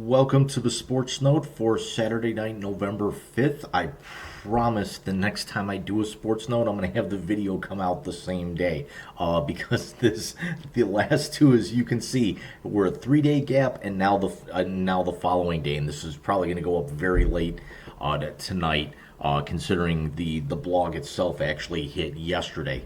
Welcome to the Sports Note for Saturday night, November 5th. I promise the next time I do a Sports Note, I'm going to have the video come out the same day. Because the last two, as you can see, were a 3-day gap, and now the following day, and this is probably going to go up very late tonight. Considering the blog itself actually hit yesterday,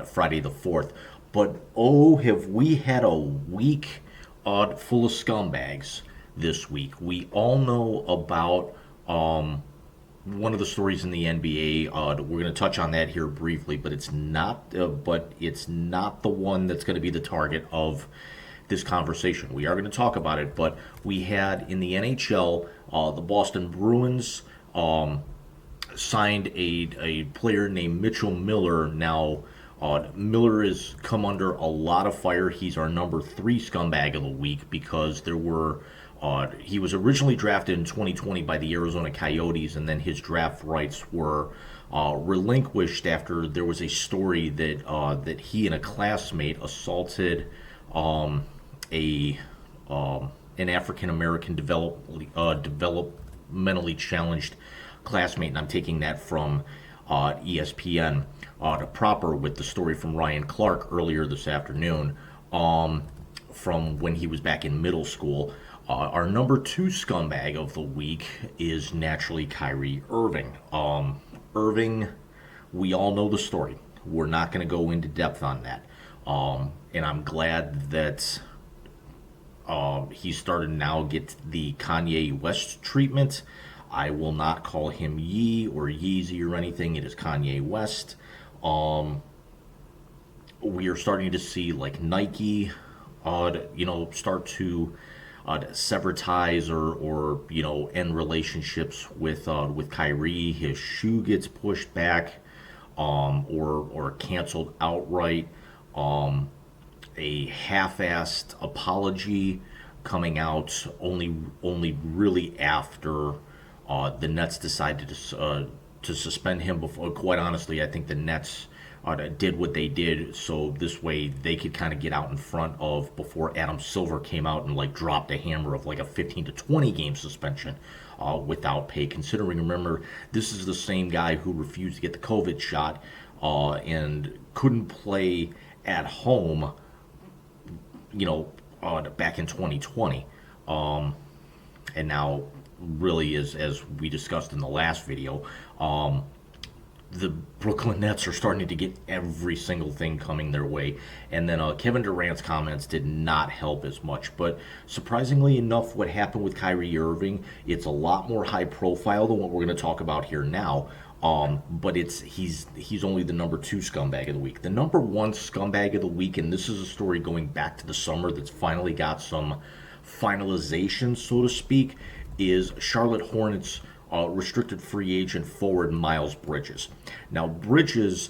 Friday the 4th. But oh, have we had a week full of scumbags this week. We all know about one of the stories in the NBA. We're going to touch on that here briefly, but it's not. But it's not the one that's going to be the target of this conversation. We are going to talk about it, but we had in the NHL, the Boston Bruins signed a player named Mitchell Miller. Now, Miller has come under a lot of fire. He's our number 3 scumbag of the week because he was originally drafted in 2020 by the Arizona Coyotes, and then his draft rights were relinquished after there was a story that he and a classmate assaulted an African American developmentally challenged classmate, and I'm taking that from ESPN proper with the story from Ryan Clark earlier this afternoon from when he was back in middle school. Our number 2 scumbag of the week is naturally Kyrie Irving. Irving, we all know the story. We're not going to go into depth on that. And I'm glad that he started now get the Kanye West treatment. I will not call him Yee or Yeezy or anything. It is Kanye West. We are starting to see like Nike, start to sever ties or end relationships with Kyrie. His shoe gets pushed back, or canceled outright. A half-assed apology coming out only really after the Nets decided to suspend him. Before, quite honestly, I think the Nets did what they did so this way they could kind of get out in front of before Adam Silver came out and like dropped a hammer of like a 15 to 20 game suspension without pay. Considering, remember, this is the same guy who refused to get the COVID shot and couldn't play at home, back in 2020, and now really as we discussed in the last video, the Brooklyn Nets are starting to get every single thing coming their way. And then Kevin Durant's comments did not help as much. But surprisingly enough, what happened with Kyrie Irving, it's a lot more high profile than what we're going to talk about here now. But he's only the number 2 scumbag of the week. The number 1 scumbag of the week, and this is a story going back to the summer that's finally got some finalization, so to speak, is Charlotte Hornets restricted free agent forward Miles Bridges. Now, Bridges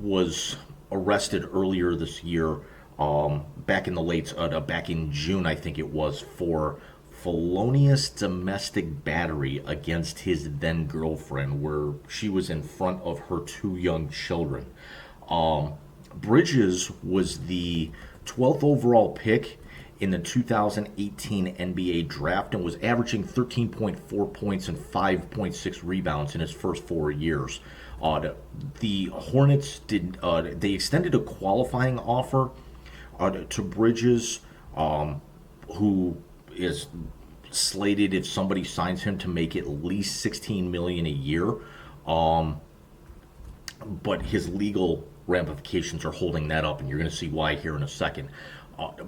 was arrested earlier this year, back in June, I think it was, for felonious domestic battery against his then girlfriend, where she was in front of her 2 young children. Bridges was the 12th overall pick in the 2018 NBA draft and was averaging 13.4 points and 5.6 rebounds in his first 4 years. The Hornets they extended a qualifying offer to Bridges, who is slated, if somebody signs him, to make at least $16 million a year. But his legal ramifications are holding that up, and you're going to see why here in a second.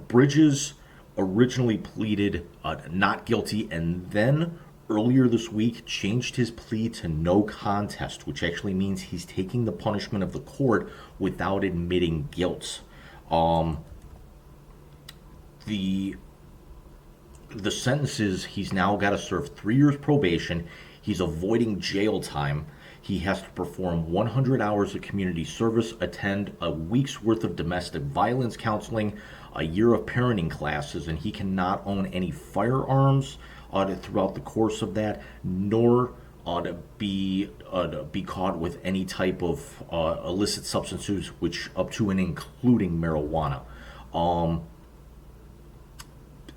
Bridges originally pleaded not guilty, and then earlier this week changed his plea to no contest, which actually means he's taking the punishment of the court without admitting guilt. The sentence is he's now got to serve 3 years probation. He's avoiding jail time. He has to perform 100 hours of community service, attend a week's worth of domestic violence counseling, a year of parenting classes, and he cannot own any firearms throughout the course of that, nor to be caught with any type of illicit substances, which up to and including marijuana.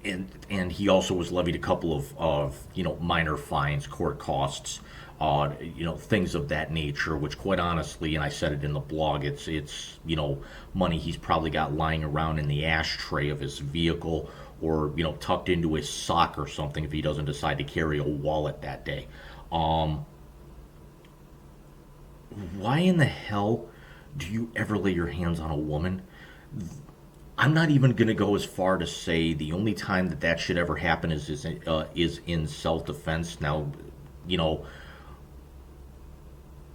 and he also was levied a couple of minor fines, court costs, things of that nature, which quite honestly, and I said it in the blog, it's money he's probably got lying around in the ashtray of his vehicle, or tucked into his sock or something if he doesn't decide to carry a wallet that day. Why in the hell do you ever lay your hands on a woman? I'm not even going to go as far to say the only time that should ever happen is in self-defense. Now, you know,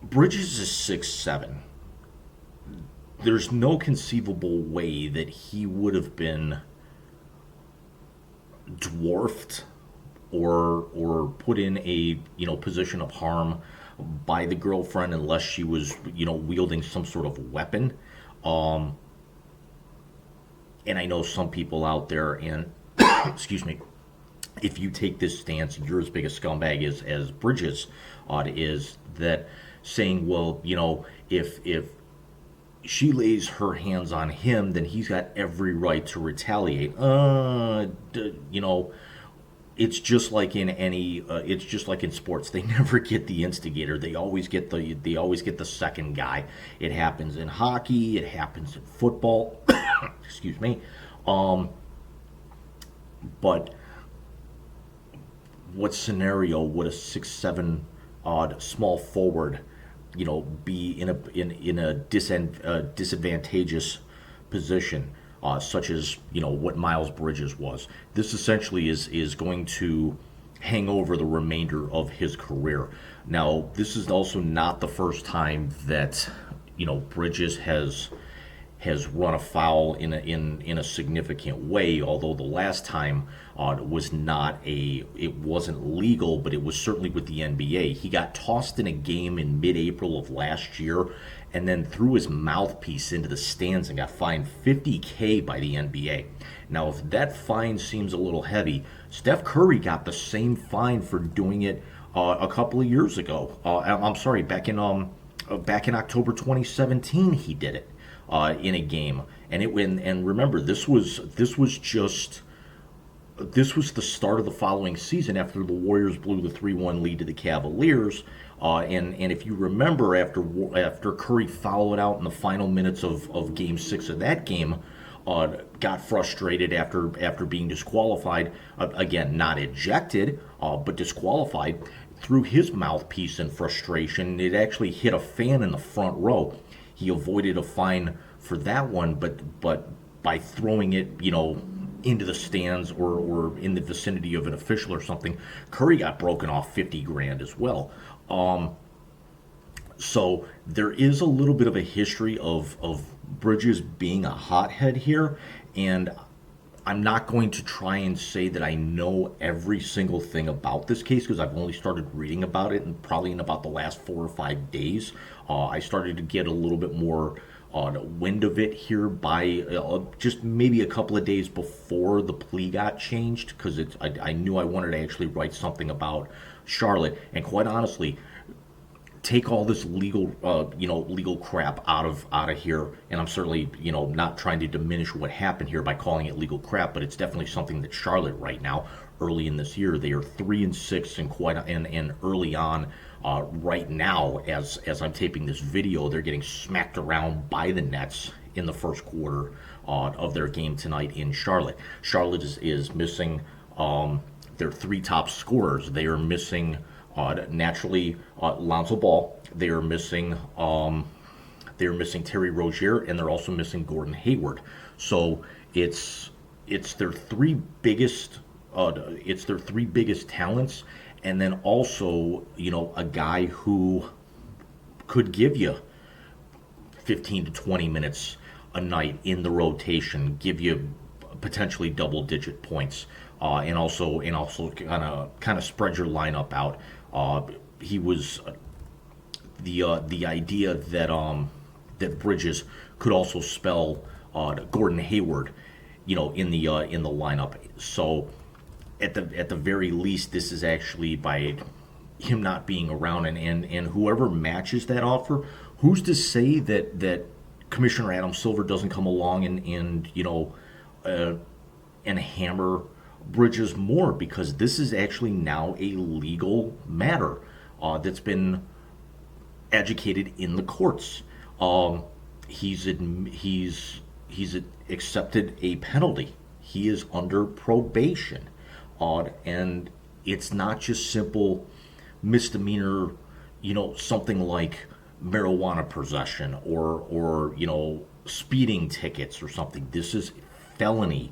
Bridges is 6'7". There's no conceivable way that he would have been dwarfed or put in a position of harm by the girlfriend unless she was wielding some sort of weapon. Um, and I know some people out there, and excuse me, if you take this stance, you're as big a scumbag as Bridges is, that saying, well, if she lays her hands on him, then he's got every right to retaliate. It's just like in it's just like in sports. They never get the instigator. They always get the second guy. It happens in hockey. It happens in football. Excuse me. But what scenario would a 6'7" odd small forward, be in a disadvantageous position, such as what Miles Bridges was? This essentially is going to hang over the remainder of his career. Now, this is also not the first time that Bridges has run afoul in a significant way. Although the last time it wasn't legal, but it was certainly with the NBA. He got tossed in a game in mid-April of last year, and then threw his mouthpiece into the stands and got fined $50K by the NBA. Now, if that fine seems a little heavy, Steph Curry got the same fine for doing it a couple of years ago. I'm sorry, back in October 2017, he did it in a game, and remember, this was the start of the following season after the Warriors blew the 3-1 lead to the Cavaliers. And if you remember, after Curry fouled out in the final minutes of Game 6 of that game, got frustrated after being disqualified, again, not ejected, but disqualified, threw his mouthpiece in frustration. It actually hit a fan in the front row. He avoided a fine for that one, but by throwing it, into the stands or in the vicinity of an official or something, Curry got broken off 50 grand as well. So there is a little bit of a history of Bridges being a hothead here, and I'm not going to try and say that I know every single thing about this case, because I've only started reading about it, and probably in about the last 4 or 5 days. I started to get a little bit more wind of it here by just maybe a couple of days before the plea got changed, because I knew I wanted to actually write something about Charlotte. And quite honestly, take all this legal crap out of here, and I'm certainly not trying to diminish what happened here by calling it legal crap, but it's definitely something that Charlotte right now, early in this year, they are 3-6, and early on, right now, as I'm taping this video, they're getting smacked around by the Nets in the first quarter of their game tonight in Charlotte. Charlotte is missing their 3 top scorers. They are missing naturally Lonzo Ball. They are missing Terry Rozier, and they're also missing Gordon Hayward. So it's their 3 biggest talents, and then also a guy who could give you 15 to 20 minutes a night in the rotation, give you potentially double-digit points, and also kind of spread your lineup out. He was the idea that Bridges could also spell Gordon Hayward, in the lineup. So at the very least, this is actually by him not being around, and whoever matches that offer, who's to say that Commissioner Adam Silver doesn't come along and hammer Bridges more, because this is actually now a legal matter that's been educated in the courts. Um, he's accepted a penalty. He is under probation, and it's not just simple misdemeanor, something like marijuana possession or speeding tickets or something. This is felony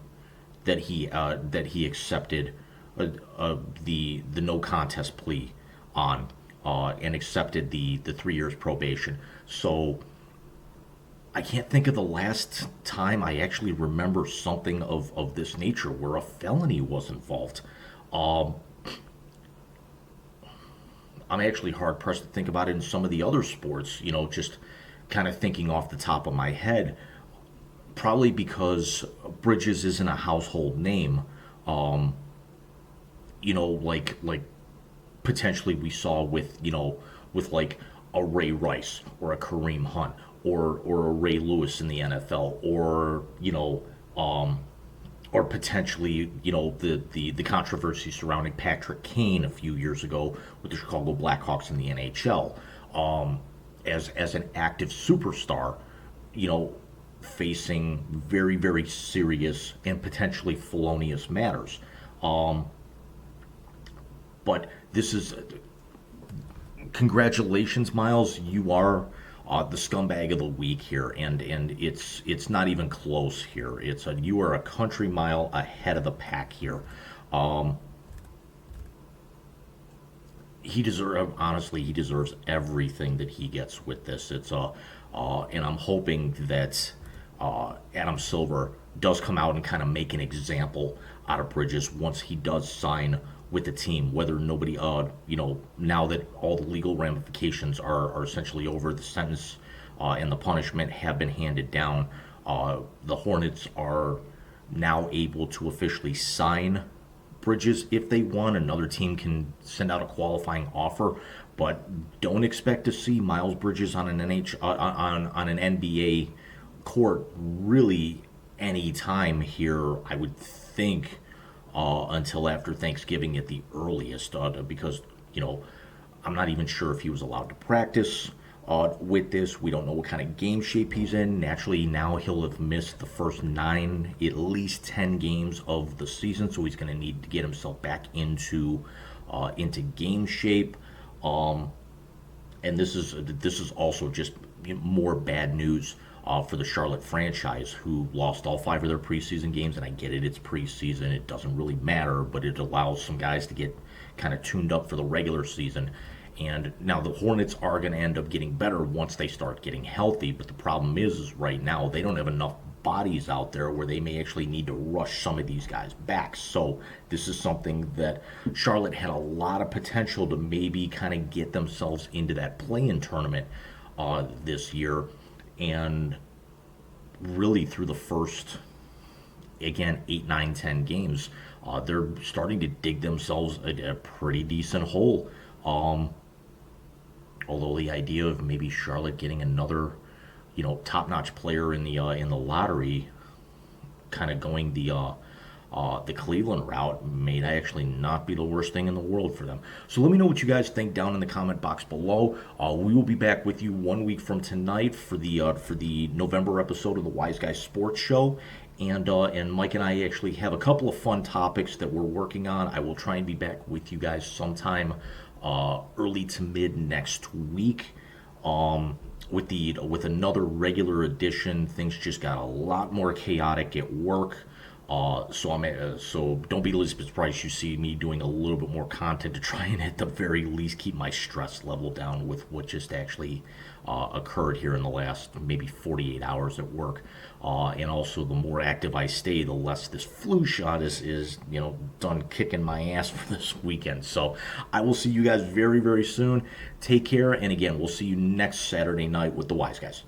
that he accepted the no contest plea on, and accepted the 3 years probation. So I can't think of the last time I actually remember something of this nature where a felony was involved. Um, I'm actually hard pressed to think about it in some of the other sports, just kind of thinking off the top of my head, probably because Bridges isn't a household name. Um, like potentially we saw with like a Ray Rice or a Kareem Hunt or a Ray Lewis in the NFL, or potentially, the controversy surrounding Patrick Kane a few years ago with the Chicago Blackhawks in the NHL, as an active superstar, you know, facing very, very serious and potentially felonious matters. Um, but this is Congratulations, Miles. You are the scumbag of the week here, and it's not even close here. You are a country mile ahead of the pack here. Um, he deserves everything that he gets with this. And I'm hoping that Adam Silver does come out and kind of make an example out of Bridges once he does sign with the team. Whether nobody, now that all the legal ramifications are essentially over, the sentence and the punishment have been handed down. The Hornets are now able to officially sign Bridges if they want. Another team can send out a qualifying offer, but don't expect to see Miles Bridges on an on an NBA court really any time here. I would think until after Thanksgiving at the earliest, because I'm not even sure if he was allowed to practice with this. We don't know what kind of game shape he's in. Naturally, now he'll have missed the first 9, at least 10 games of the season, so he's going to need to get himself back into game shape. Um, and this is also just more bad news for the Charlotte franchise, who lost all 5 of their preseason games. And I get it, it's preseason, it doesn't really matter, but it allows some guys to get kind of tuned up for the regular season. And now the Hornets are going to end up getting better once they start getting healthy. But the problem is right now they don't have enough bodies out there where they may actually need to rush some of these guys back. So this is something that Charlotte had a lot of potential to maybe kind of get themselves into that play-in tournament this year. And really through the first, again, 8, 9, 10 games, they're starting to dig themselves a pretty decent hole. Although the idea of maybe Charlotte getting another, top-notch player in the lottery, kind of going the Cleveland route, may actually not be the worst thing in the world for them. So let me know what you guys think down in the comment box below. We will be back with you 1 week from tonight for the November episode of the Wise Guy Sports Show. And Mike and I actually have a couple of fun topics that we're working on. I will try and be back with you guys sometime early to mid next week. With another regular edition. Things just got a lot more chaotic at work. So don't be a little bit surprised you see me doing a little bit more content to try and at the very least keep my stress level down with what just actually occurred here in the last maybe 48 hours at work. And also, the more active I stay, the less this flu shot is done kicking my ass for this weekend. So I will see you guys very, very soon. Take care, and again, we'll see you next Saturday night with the Wise Guys.